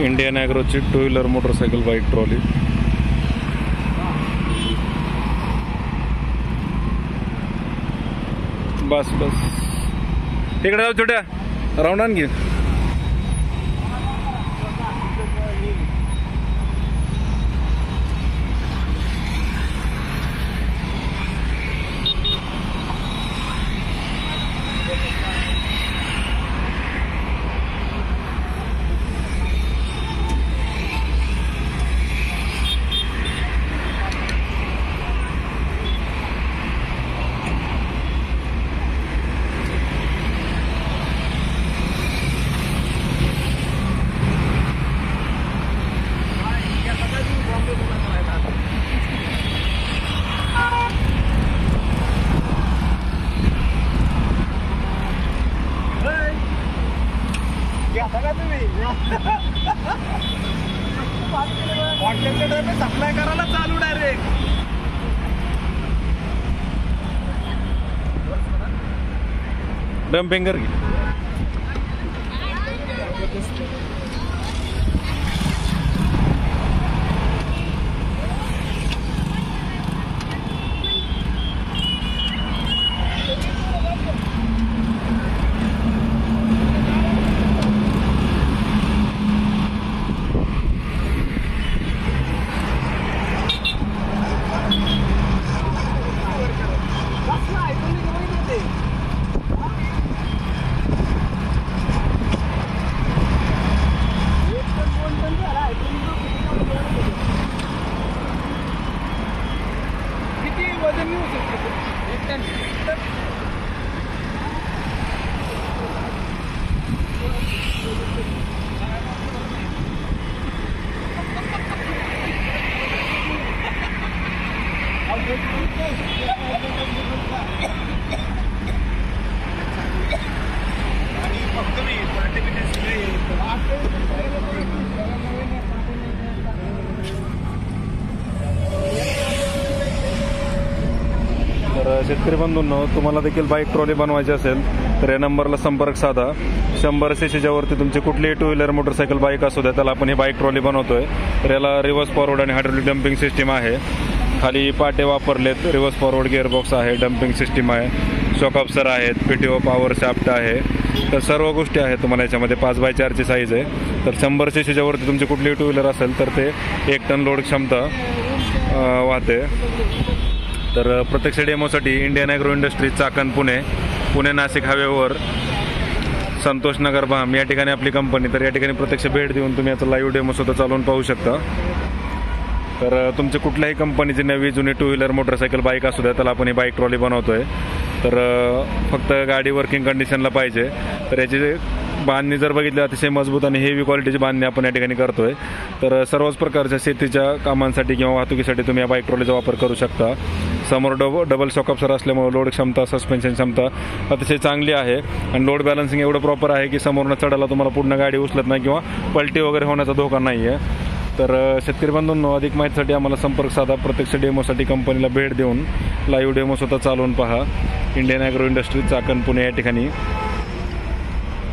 Indian ॲग्रोची 2 wheeler motorcycle bike trolley. बस बस तिकडे जाऊ छोट्या राऊंड आण घे। सप्लाय करायला चालू डायरेक्ट डम्पिंग कर। शेतकरी बंधूंनो, तुम्हाला देखील बाईक ट्रॉली बनवायची असेल तर या नंबरला संपर्क साधा। 100 सीसीच्या वरती तुमची कुठलीही 2 व्हीलर मोटरसायकल बाईक असू द्या, त्याला आपण ही बाईक ट्रॉली बनवतोय। तर याला रिव्हर्स फॉरवर्ड आणि हायड्रोलिक डम्पिंग सिस्टीम आहे। खाली पाटे वापरलेत, रिव्हर्स फॉरवर्ड गिअरबॉक्स आहे, डम्पिंग सिस्टीम आहे, शॉक अब्सर आहेत, पीटीओ पॉवर शाफ्ट आहे। तर सर्व गोष्टी आहेत तुम्हाला याच्यामध्ये। 5x4 साईज आहे। तर 100 सीसीच्या वरती तुमची कुठलीही 2 व्हीलर असेल तर ते 1 टन लोड क्षमता वाहते। तर प्रत्यक्ष डेमोसाठी Indian agro industries Chakan Pune Nashik हायवेवर संतोष नगर भाम या ठिकाणी आपली कंपनी। तर या ठिकाणी प्रत्यक्ष भेट देऊन तुम्ही याचा लाईव्ह डेमो सुद्धा चालवून पाहू शकता। तर तुमच्या कुठल्याही कंपनीची नवी जुनी 2 व्हीलर मोटरसायकल बाईक असू द्या, त्याला आपण ही बाईक ट्रॉली बनवतोय। तर फक्त गाडी वर्किंग कंडिशनला पाहिजे। तर याची बांधणी जर बघितली अतिशय मजबूत आणि हेवी क्वालिटीची बांधणी आपण या ठिकाणी करतोय। तर सर्वच प्रकारच्या शेतीच्या कामांसाठी किंवा वाहतुकीसाठी तुम्ही या बाईक ट्रॉलीचा वापर करू शकता। समोर डबल शॉक अब्सर असल्यामुळे लोड क्षमता, सस्पेन्शन क्षमता अतिशय चांगली आहे आणि लोड बॅलन्सिंग एवढं प्रॉपर आहे की समोरनं चढायला तुम्हाला पूर्ण गाडी उचलत नाही किंवा पलटी वगैरे होण्याचा धोका नाही आहे। तर शेतकरी बंधूंनो, अधिक माहितीसाठी आम्हाला संपर्क साधा। प्रत्यक्ष डेमोसाठी कंपनीला भेट देऊन लाईव्ह डेमो स्वतः चालवून पहा। Indian agro industries Chakan Pune या ठिकाणी